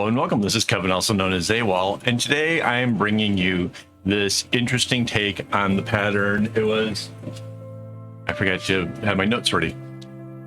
and welcome. This is Kevin, also known as AWOL, and today I am bringing you this interesting take on the pattern. It was, I forgot to have my notes ready,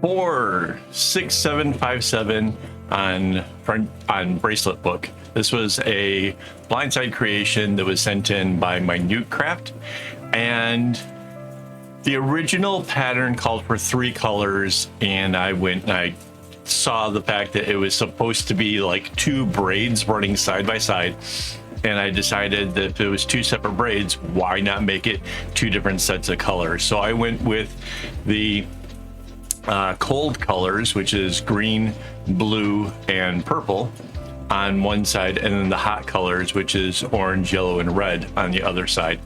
46757 on BraceletBook. This was a Blindsided creation that was sent in by Minute Craft, and the original pattern called for 3 colors, and I went and I saw the fact that it was supposed to be like 2 braids running side by side, and I decided that if it was 2 separate braids, why not make it 2 different sets of colors? So I went with the cold colors, which is green, blue, and purple on one side, and then the hot colors, which is orange, yellow, and red on the other side.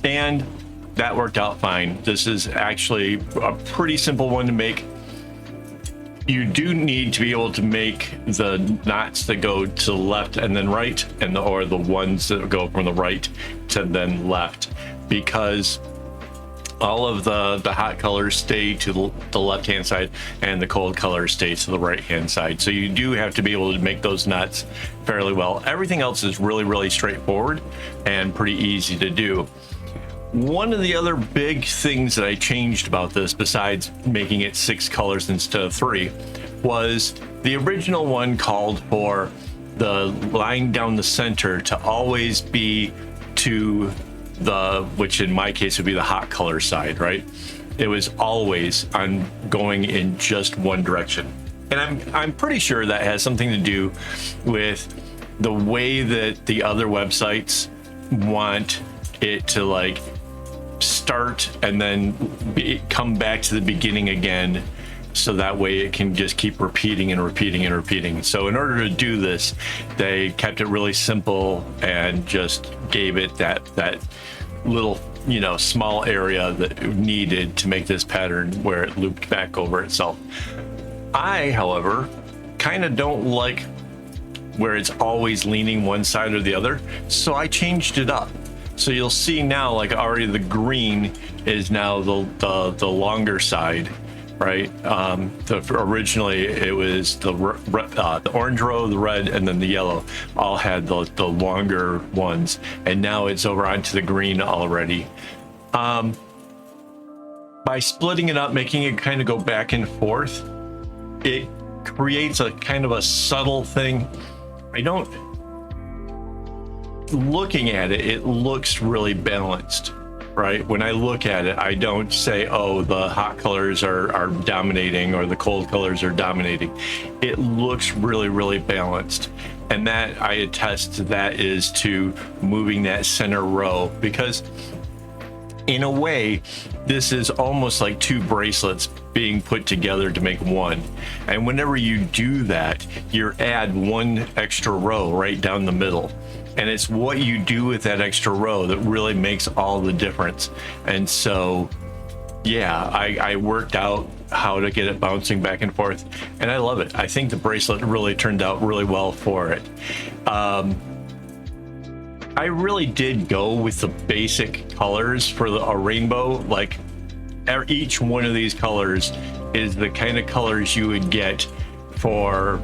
And that worked out fine. This is actually a pretty simple one to make. You do need to be able to make the knots that go to the left and then right, and or the ones that go from the right to then left, because all of the hot colors stay to the left hand side and the cold colors stay to the right hand side. So you do have to be able to make those knots fairly well. Everything else is really straightforward and pretty easy to do. One of the other big things that I changed about this, besides making it 6 colors instead of 3, was the original one called for the line down the center to always be to the, which in my case would be the hot color side, right? It was always on going in just one direction. And I'm pretty sure that has something to do with the way that the other websites want it to like start and then come back to the beginning again, so that way it can just keep repeating and repeating and repeating. So in order to do this, they kept it really simple and just gave it that little, you know, small area that it needed to make this pattern where it looped back over itself. I, however, kind of don't like where it's always leaning one side or the other, so I changed it up. So you'll see now, like already the green is now the longer side, right? Originally it was the orange row, the red, and then the yellow all had the longer ones, and now it's over onto the green already. By splitting it up, making it kind of go back and forth, it creates a kind of a subtle thing. Looking at it, it looks really balanced, right? When I look at it, I don't say, oh, the hot colors are dominating or the cold colors are dominating. It looks really balanced, and that I attest to that is to moving that center row, because in a way this is almost like 2 bracelets being put together to make one. And whenever you do that, you add 1 extra row right down the middle, and it's what you do with that extra row that really makes all the difference. And so yeah, I worked out how to get it bouncing back and forth, and I love it. I think the bracelet really turned out really well for it. I really did go with the basic colors for a rainbow. Like each one of these colors is the kind of colors you would get for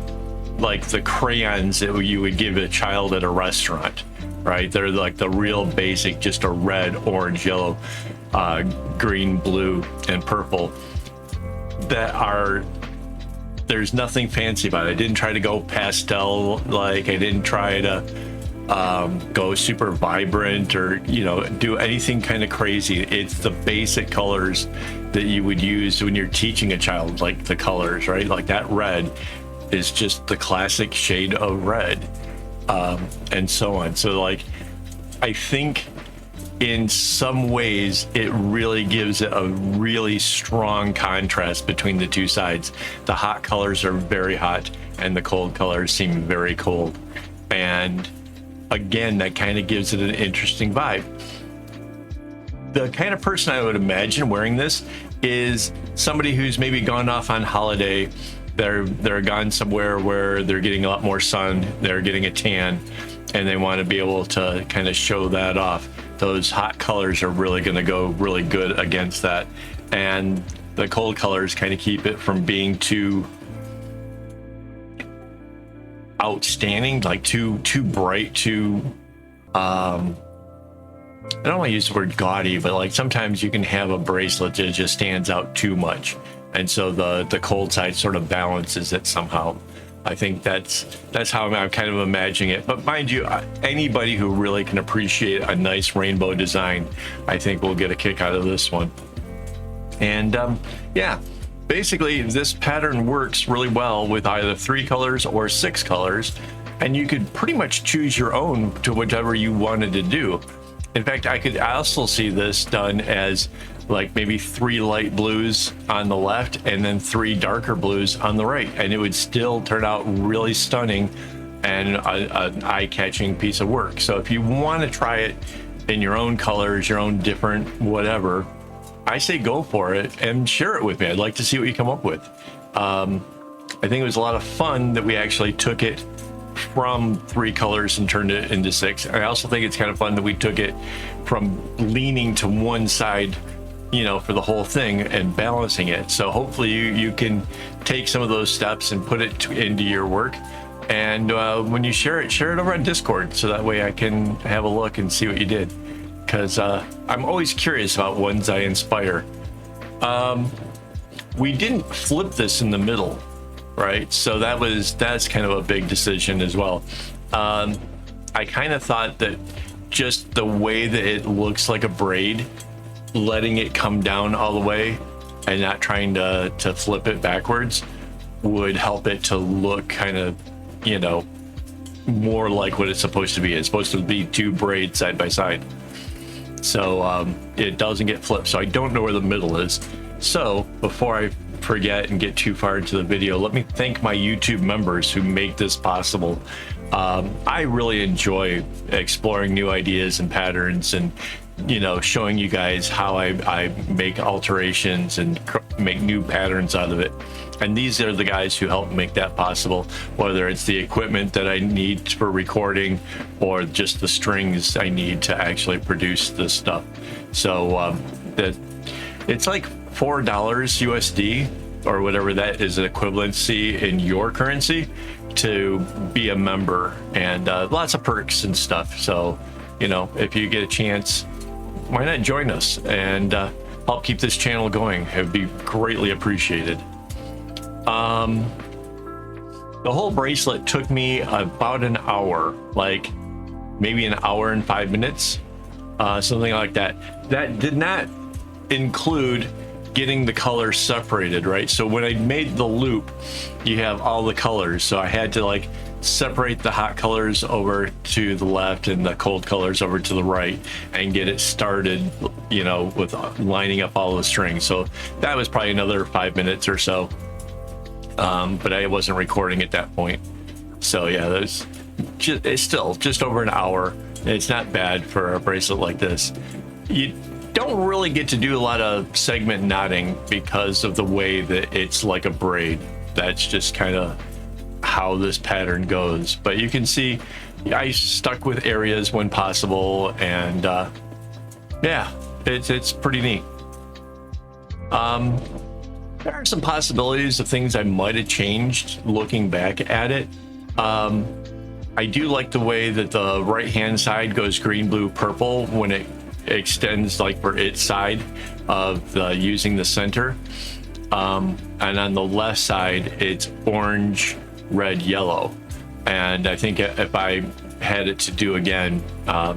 like the crayons that you would give a child at a restaurant, right? They're like the real basic, just a red, orange, yellow, green, blue, and purple. There's nothing fancy about it. I didn't try to go pastel, like I didn't try to go super vibrant or, you know, do anything kind of crazy. It's the basic colors that you would use when you're teaching a child, like the colors, right? Like that red is just the classic shade of red, and so on. So like, I think in some ways it really gives it a really strong contrast between the 2 sides. The hot colors are very hot and the cold colors seem very cold, and again, that kind of gives it an interesting vibe. The kind of person I would imagine wearing this is somebody who's maybe gone off on holiday. They're gone somewhere where they're getting a lot more sun, they're getting a tan, and they want to be able to kind of show that off. Those hot colors are really going to go really good against that, and the cold colors kind of keep it from being too outstanding, like too bright, too I don't want to use the word gaudy, but like sometimes you can have a bracelet that just stands out too much, and so the cold side sort of balances it somehow. I think that's how I'm kind of imagining it. But mind you, anybody who really can appreciate a nice rainbow design, I think will get a kick out of this one. And yeah, basically this pattern works really well with either 3 colors or 6 colors, and you could pretty much choose your own to whatever you wanted to do. In fact, I could also see this done as like maybe 3 light blues on the left and then 3 darker blues on the right, and it would still turn out really stunning and an eye-catching piece of work. So if you want to try it in your own colors, your own different whatever, I say go for it and share it with me. I'd like to see what you come up with. I think it was a lot of fun that we actually took it from 3 colors and turned it into 6. I also think it's kind of fun that we took it from leaning to one side, you know, for the whole thing and balancing it. So hopefully you can take some of those steps and put it into your work. And when you share it over on Discord, so that way I can have a look and see what you did. Because I'm always curious about ones I inspire. We didn't flip this in the middle, right? So that's kind of a big decision as well. I kind of thought that just the way that it looks like a braid, letting it come down all the way and not trying to flip it backwards would help it to look kind of, you know, more like what it's supposed to be. It's supposed to be 2 braids side by side. So it doesn't get flipped. So I don't know where the middle is. So before I forget and get too far into the video, let me thank my YouTube members who make this possible. I really enjoy exploring new ideas and patterns and, you know, showing you guys how I make alterations and make new patterns out of it. And these are the guys who help make that possible, whether it's the equipment that I need for recording or just the strings I need to actually produce this stuff. So it's like $4 USD or whatever that is an equivalency in your currency to be a member, and lots of perks and stuff. So, you know, if you get a chance, why not join us and help keep this channel going? It would be greatly appreciated. The whole bracelet took me about an hour, like maybe an hour and 5 minutes, something like that. That did not include getting the colors separated, right? So when I made the loop, you have all the colors. So I had to like separate the hot colors over to the left and the cold colors over to the right and get it started, you know, with lining up all the strings. So that was probably another 5 minutes or so. But I wasn't recording at that point. So yeah, it's still just over an hour. It's not bad for a bracelet like this. You don't really get to do a lot of segment knotting because of the way that it's like a braid. That's just kind of how this pattern goes. But you can see I stuck with areas when possible, and yeah, it's pretty neat. There are some possibilities of things I might have changed looking back at it. I do like the way that the right hand side goes green, blue, purple when it extends like for its side of using the center, and on the left side it's orange, red, yellow. And I think if I had it to do again,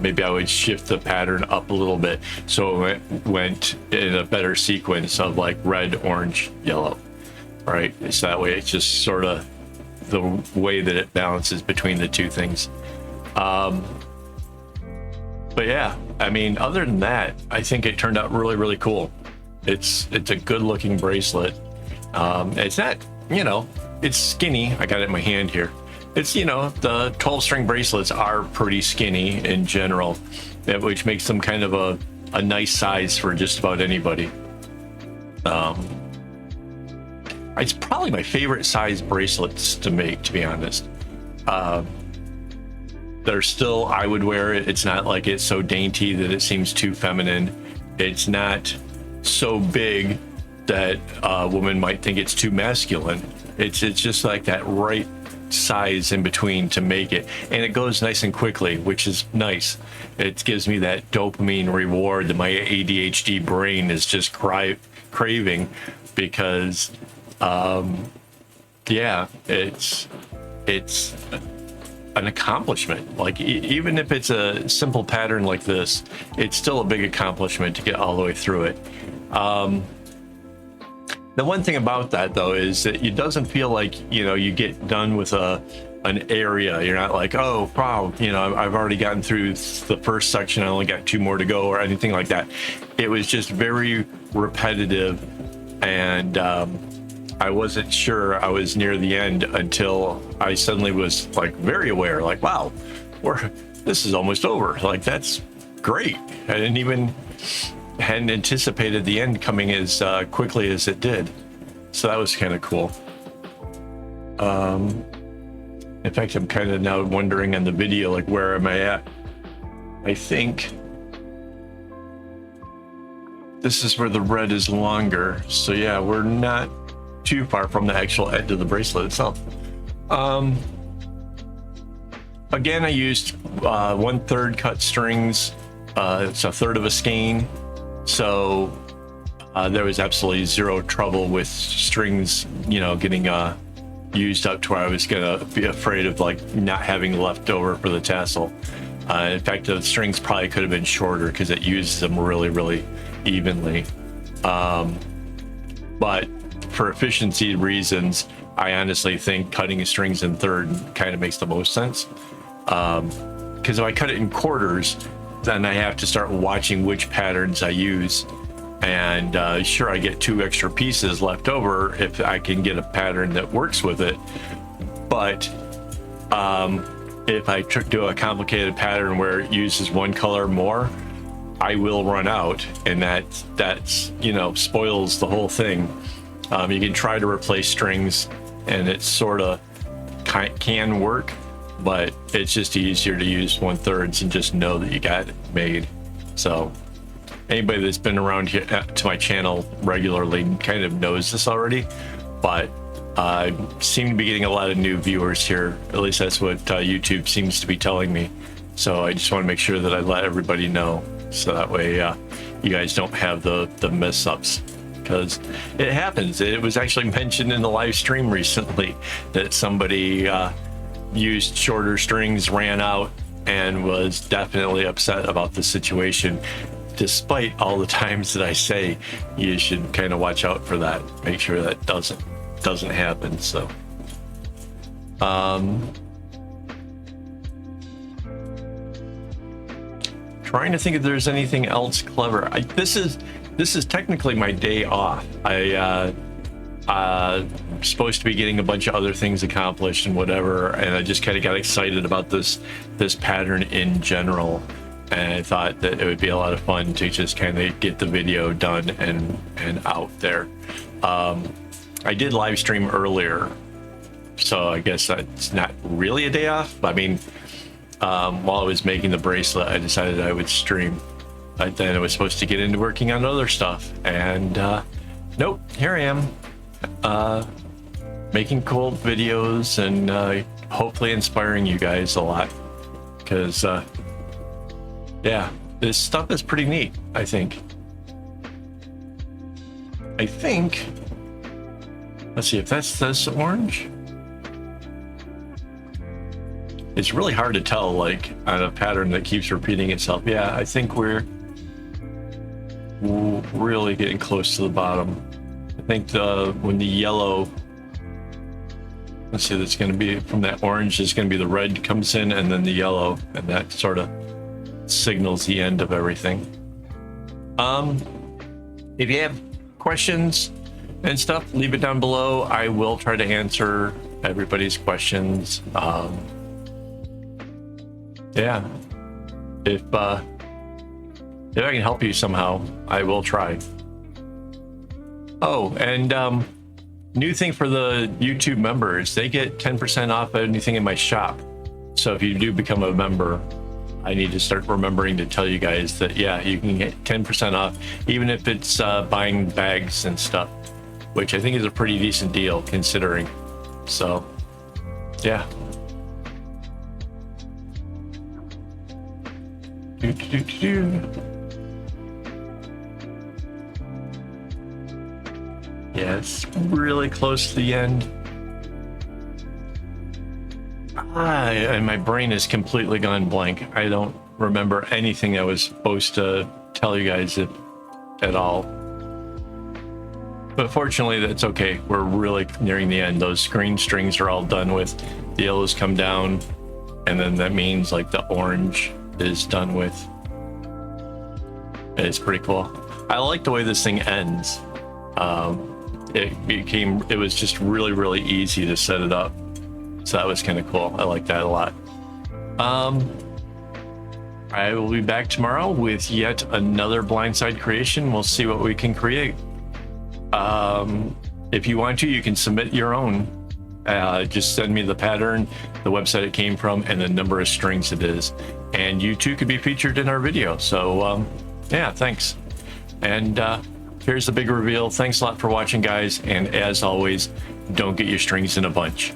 maybe I would shift the pattern up a little bit so it went in a better sequence of like red, orange, yellow, right? So that way it's just sort of the way that it balances between the two things. But yeah, I mean, other than that, I think it turned out really, really cool. It's a good looking bracelet. It's not, you know, it's skinny. I got it in my hand here. It's, you know, the 12 string bracelets are pretty skinny in general, which makes them kind of a nice size for just about anybody. It's probably my favorite size bracelets to make, to be honest. They're still, I would wear it. It's not like it's so dainty that it seems too feminine. It's not so big that a woman might think it's too masculine. It's just like that right size in between to make it, and it goes nice and quickly, which is nice. It gives me that dopamine reward that my ADHD brain is just craving, because yeah, it's an accomplishment. Like even if it's a simple pattern like this, it's still a big accomplishment to get all the way through it. The one thing about that though is that it doesn't feel like, you know, you get done with an area. You're not like, oh wow, you know, I've already gotten through the first section, I only got 2 more to go, or anything like that. It was just very repetitive, and I wasn't sure I was near the end until I suddenly was like very aware, like, wow, this is almost over. Like, that's great. I hadn't anticipated the end coming as quickly as it did. So that was kind of cool. In fact, I'm kind of now wondering on the video, like, where am I at? I think this is where the red is longer. So yeah, we're not too far from the actual end of the bracelet itself. Again, I used 1/3 cut strings. It's 1/3 of a skein. So there was absolutely zero trouble with strings, you know, getting used up to where I was gonna be afraid of like not having left over for the tassel. In fact, the strings probably could have been shorter because it uses them really, really evenly. But for efficiency reasons, I honestly think cutting strings in 1/3 kind of makes the most sense. Because if I cut it in quarters, then I have to start watching which patterns I use. And sure, I get 2 extra pieces left over if I can get a pattern that works with it. But if I do a complicated pattern where it uses 1 color more, I will run out, and that's you know, spoils the whole thing. You can try to replace strings, and it sort of can work, but it's just easier to use 1/3 and just know that you got it made. So anybody that's been around here to my channel regularly kind of knows this already, but I seem to be getting a lot of new viewers here. At least that's what YouTube seems to be telling me. So I just want to make sure that I let everybody know, so that way you guys don't have the mess ups, because it happens. It was actually mentioned in the live stream recently that somebody used shorter strings, ran out, and was definitely upset about the situation, despite all the times that I say you should kind of watch out for that, make sure that doesn't happen. So trying to think if there's anything else clever. This is technically my day off. I'm supposed to be getting a bunch of other things accomplished and whatever, and I just kind of got excited about this pattern in general, and I thought that it would be a lot of fun to just kind of get the video done and out there. I did live stream earlier, so I guess that's not really a day off. I mean, while I was making the bracelet, I decided I would stream, but then I was supposed to get into working on other stuff, and nope, here I am. Making cool videos and hopefully inspiring you guys a lot, because yeah, this stuff is pretty neat. I think let's see if that's this orange. It's really hard to tell, like, on a pattern that keeps repeating itself. Yeah, I think we're really getting close to the bottom. I think when the yellow, let's see, that's going to be from that orange is going to be the red comes in, and then the yellow, and that sort of signals the end of everything. If you have questions and stuff, leave it down below. I will try to answer everybody's questions. Yeah, if I can help you somehow, I will try. Oh, and new thing for the YouTube members, they get 10% off anything in my shop. So if you do become a member, I need to start remembering to tell you guys that, yeah, you can get 10% off, even if it's buying bags and stuff, which I think is a pretty decent deal considering. So Yeah. Do, do, do, do. Yes, really close to the end. And my brain has completely gone blank. I don't remember anything I was supposed to tell you guys at all. But fortunately, that's okay. We're really nearing the end. Those green strings are all done with. The yellows come down, and then that means like the orange is done with. It's pretty cool. I like the way this thing ends. It was just really, really easy to set it up. So that was kind of cool. I like that a lot. I will be back tomorrow with yet another blindside creation. We'll see what we can create. If you want to, you can submit your own. Just send me the pattern, the website it came from, and the number of strings it is. And you too could be featured in our video. So yeah, thanks. And here's the big reveal. Thanks a lot for watching, guys. And as always, don't get your strings in a bunch.